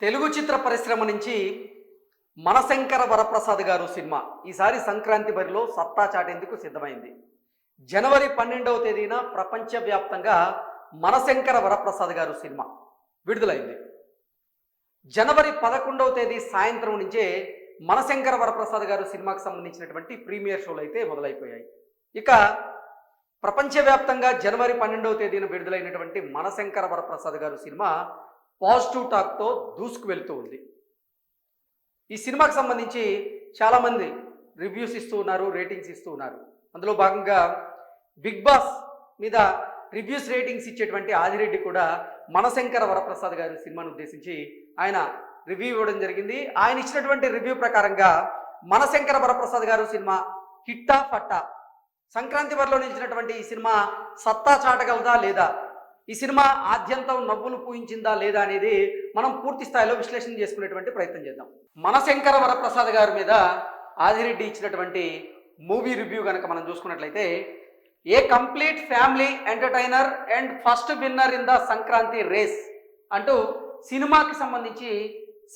తెలుగు చిత్ర పరిశ్రమ నుంచి మనశంకర వరప్రసాద్ గారు సినిమా ఈసారి సంక్రాంతి బరిలో సత్తా చాటేందుకు సిద్ధమైంది. జనవరి 12వ తేదీన ప్రపంచవ్యాప్తంగా మనశంకర వరప్రసాద్ గారు సినిమా విడుదలైంది. జనవరి 11వ తేదీ సాయంత్రం నుంచే మనశంకర వరప్రసాద్ గారు సినిమాకి సంబంధించినటువంటి ప్రీమియర్ షోలు అయితే మొదలైపోయాయి. ఇక ప్రపంచవ్యాప్తంగా జనవరి 12వ తేదీన విడుదలైనటువంటి మనశంకర వరప్రసాద్ గారు సినిమా పాజిటివ్ టాక్తో దూసుకు వెళ్తూ ఉంది. ఈ సినిమాకి సంబంధించి చాలామంది రివ్యూస్ ఇస్తూ ఉన్నారు, రేటింగ్స్ ఇస్తూ ఉన్నారు. అందులో భాగంగా బిగ్ బాస్ మీద రివ్యూస్ రేటింగ్స్ ఇచ్చేటువంటి ఆదిరెడ్డి కూడా మనశంకర వరప్రసాద్ గారి సినిమాను ఉద్దేశించి ఆయన రివ్యూ ఇవ్వడం జరిగింది. ఆయన ఇచ్చినటువంటి రివ్యూ ప్రకారంగా మనశంకర వరప్రసాద్ గారు సినిమా హిట్టా ఫట్టా, సంక్రాంతి బరిలో నిలిచినటువంటి ఈ సినిమా సత్తా చాటగలదా లేదా, ఈ సినిమా ఆద్యంతం నవ్వులు పూయించిందా లేదా అనేది మనం పూర్తి స్థాయిలో విశ్లేషణ చేసుకునేటువంటి ప్రయత్నం చేద్దాం. మనశంకర వరప్రసాద్ గారి మీద ఆదిరెడ్డి ఇచ్చినటువంటి మూవీ రివ్యూ కనుక మనం చూసుకున్నట్లయితే, a complete family entertainer and first winner in the Sankranti race అంటూ సినిమాకి సంబంధించి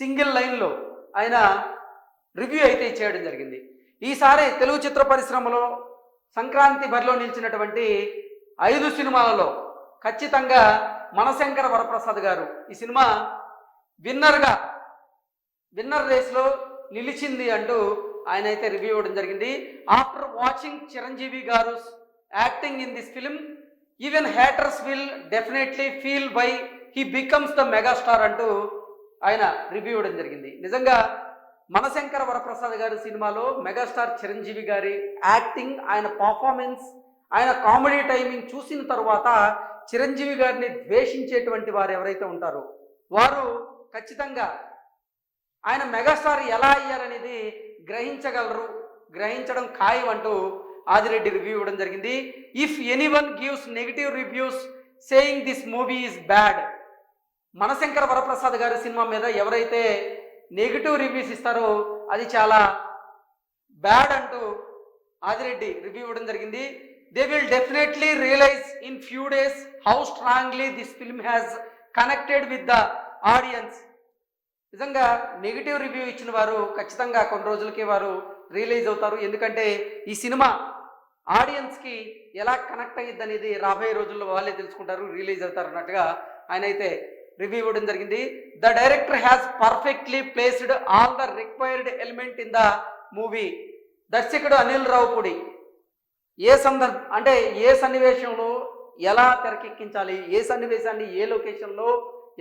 సింగిల్ లైన్లో ఆయన రివ్యూ అయితే ఇచ్చేయడం జరిగింది. ఈసారి తెలుగు చిత్ర పరిశ్రమలో సంక్రాంతి బరిలో నిలిచినటువంటి 5 సినిమాలలో ఖచ్చితంగా మనశంకర వరప్రసాద్ గారు ఈ సినిమా విన్నర్ రేస్లో నిలిచింది అంటూ ఆయన అయితే రివ్యూ ఇవ్వడం జరిగింది. After watching Chiranjeevi garu acting in this film, even haters will definitely feel by he becomes the megastar అంటూ ఆయన రివ్యూ ఇవ్వడం జరిగింది. నిజంగా మనశంకర వరప్రసాద్ గారి సినిమాలో మెగాస్టార్ చిరంజీవి గారి యాక్టింగ్, ఆయన పర్ఫార్మెన్స్, ఆయన కామెడీ టైమింగ్ చూసిన తర్వాత చిరంజీవి గారిని ద్వేషించేటువంటి వారు ఎవరైతే ఉంటారో వారు ఖచ్చితంగా ఆయన మెగాస్టార్ ఎలా అయ్యారనేది గ్రహించడం ఖాయం అంటూ ఆదిరెడ్డి రివ్యూ ఇవ్వడం జరిగింది. If anyone gives negative reviews saying this movie is bad, Manashankara Varaprasad garu సినిమా మీద ఎవరైతే నెగిటివ్ రివ్యూస్ ఇస్తారో అది చాలా బ్యాడ్ అంటూ ఆదిరెడ్డి రివ్యూ ఇవ్వడం జరిగింది. They will definitely realize in few days how strongly this film has connected with the audience. నిజంగా నెగిటివ్ రివ్యూ ఇచ్చిన వారు ఖచ్చితంగా కొన్ని రోజులకి వారు రియలైజ్ అవుతారు. ఎందుకంటే ఈ సినిమా ఆడియన్స్కి ఎలా కనెక్ట్ అయ్యిద్ది అనేది రాబోయే రోజుల్లో వాళ్ళే తెలుసుకుంటారు, రియలైజ్ అవుతారు అన్నట్టుగా ఆయన అయితే రివ్యూ ఇవ్వడం జరిగింది. The director has perfectly placed all the required element in the movie. దర్శకుడు అనిల్ రావుపూడి ఏ సన్నివేశంలో ఎలా తెరకెక్కించాలి, ఏ సన్నివేశాన్ని ఏ లొకేషన్లో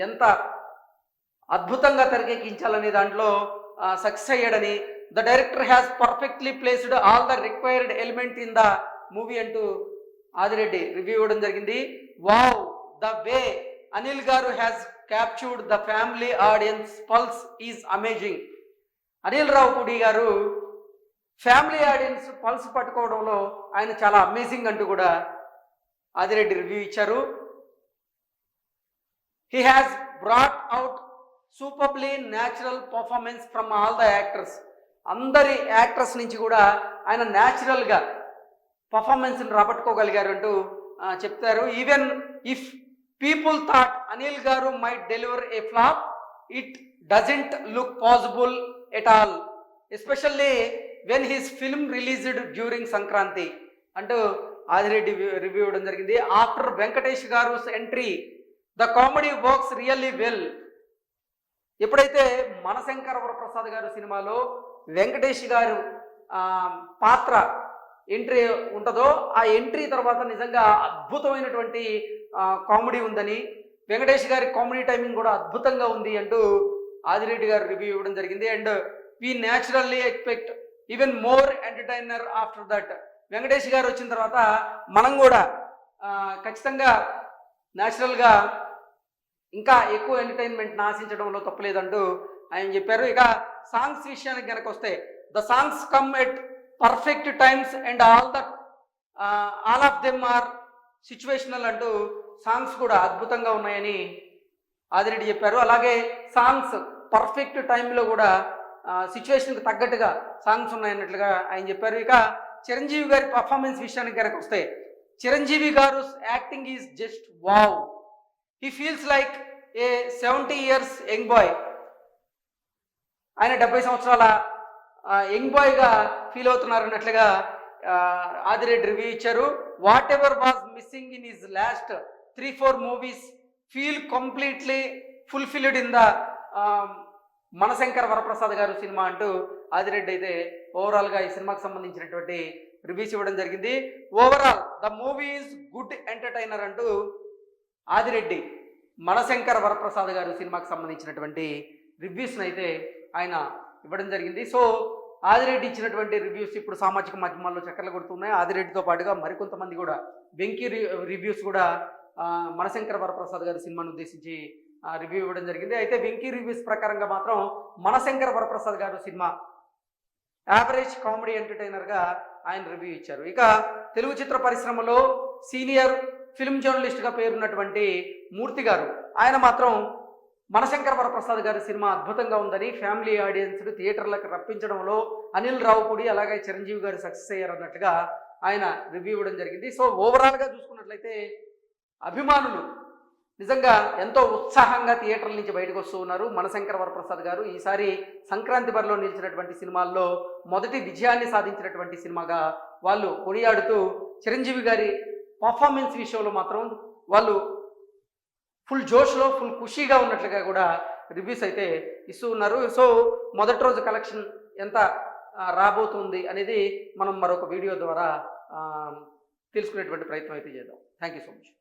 ఎంత అద్భుతంగా తెరకెక్కించాలనే దాంట్లో సక్సెస్ అయ్యాడని, the director has perfectly placed all the required element in the movie అంటూ ఆదిరెడ్డి రివ్యూ ఇవ్వడం జరిగింది. వావ్, ద వే అనిల్ గారు has captured the family audience pulse is amazing. Anil Ravipudi గారు ఫ్యామిలీ ఆడియన్స్ పల్స్ పట్టుకోవడంలో ఆయన చాలా అమేజింగ్ అంటూ కూడా ఆదిరెడ్డి రివ్యూ ఇచ్చారు. He has brought out superbly natural performance from all the actors. అందరి యాక్టర్స్ నుంచి కూడా ఆయన న్యాచురల్గా పర్ఫార్మెన్స్ని రాబట్టుకోగలిగారు అంటూ చెప్తారు. Even if people thought Anil garu might deliver a flop, it doesn't look possible at all, especially when his film released during Sankranti అంటూ ఆదిరెడ్డి రివ్యూ ఇవ్వడం జరిగింది. After Venkatesh garu entry the comedy works really well. ఎప్పుడైతే మనశంకర వరప్రసాద్ గారు సినిమాలో వెంకటేష్ గారు పాత్ర ఎంట్రీ ఉంటుందో ఆ ఎంట్రీ తర్వాత నిజంగా అద్భుతమైనటువంటి కామెడీ ఉందని, వెంకటేష్ గారి కామెడీ టైమింగ్ కూడా అద్భుతంగా ఉంది అంటూ ఆదిరెడ్డి గారు రివ్యూ ఇవ్వడం జరిగింది. And we naturally expect even more entertainer after that. Venkatesh గారు వచ్చిన తర్వాత మనం కూడా ఖచ్చితంగా న్యాచురల్గా ఇంకా ఎక్కువ ఎంటర్టైన్మెంట్ని ఆశించడంలో తప్పలేదంటూ ఆయన చెప్పారు. ఇక సాంగ్స్ విషయానికి కనుక వస్తే, the songs come at perfect times and all of them are situational అంటూ సాంగ్స్ కూడా అద్భుతంగా ఉన్నాయని ఆదిరెడ్డి చెప్పారు. అలాగే సాంగ్స్ పర్ఫెక్ట్ టైంలో కూడా సిచ్యువేషన్కి తగ్గట్టుగా సాంగ్స్ ఉన్నాయన్నట్లుగా ఆయన చెప్పారు. ఇక చిరంజీవి గారి పర్ఫార్మెన్స్ విషయానికి కనుక వస్తే, Chiranjeevi garu acting is just wow. He feels like a 70 years young boy. ఆయన 70 సంవత్సరాల యంగ్ బాయ్గా ఫీల్ అవుతున్నారు అన్నట్లుగా ఆదిరెడ్డి రివ్యూ ఇచ్చారు. Whatever was missing in his last 3-4 movies feel completely fulfilled in the Manashankara Varaprasad garu సినిమా అంటూ ఆదిరెడ్డి అయితే ఓవరాల్గా ఈ సినిమాకి సంబంధించినటువంటి రివ్యూస్ ఇవ్వడం జరిగింది. Overall the movie is good entertainer అంటూ ఆదిరెడ్డి మనశంకర వరప్రసాద్ గారు సినిమాకి సంబంధించినటువంటి రివ్యూస్ని అయితే ఆయన ఇవ్వడం జరిగింది. సో ఆదిరెడ్డి ఇచ్చినటువంటి రివ్యూస్ ఇప్పుడు సామాజిక మాధ్యమాల్లో చక్కర్లు కొడుతున్నాయి. ఆదిరెడ్డితో పాటుగా మరికొంతమంది కూడా వెంకీ రివ్యూస్ కూడా మనశంకర వరప్రసాద్ గారి సినిమాను ఉద్దేశించి రివ్యూ ఇవ్వడం జరిగింది. అయితే వెంకీ రివ్యూస్ ప్రకారంగా మాత్రం మనశంకర Varaprasad garu cinema average comedy ఎంటర్టైనర్గా ఆయన రివ్యూ ఇచ్చారు. ఇక తెలుగు చిత్ర పరిశ్రమలో సీనియర్ ఫిల్మ్ జర్నలిస్ట్గా పేరున్నటువంటి మూర్తి గారు ఆయన మాత్రం మనశంకర వరప్రసాద్ గారి సినిమా అద్భుతంగా ఉందని, ఫ్యామిలీ ఆడియన్స్ థియేటర్లకు రప్పించడంలో అనిల్ రావుపూడి అలాగే చిరంజీవి గారు సక్సెస్ అయ్యారు అన్నట్టుగా ఆయన రివ్యూ ఇవ్వడం జరిగింది. సో ఓవరాల్గా చూసుకున్నట్లయితే అభిమానులు నిజంగా ఎంతో ఉత్సాహంగా థియేటర్ల నుంచి బయటకు వస్తూ ఉన్నారు. మనశంకర వరప్రసాద్ గారు ఈసారి సంక్రాంతి బరిలో నిలిచినటువంటి సినిమాల్లో మొదటి విజయాన్ని సాధించినటువంటి సినిమాగా వాళ్ళు కొనియాడుతూ, చిరంజీవి గారి పర్ఫార్మెన్స్ విషయంలో మాత్రం వాళ్ళు ఫుల్ జోష్లో ఫుల్ ఖుషీగా ఉన్నట్లుగా కూడా రివ్యూస్ అయితే ఇస్తూ ఉన్నారు. సో మొదటి రోజు కలెక్షన్ ఎంత రాబోతుంది అనేది మనం మరొక వీడియో ద్వారా తెలుసుకునేటువంటి ప్రయత్నం అయితే చేద్దాం. Thank you so much.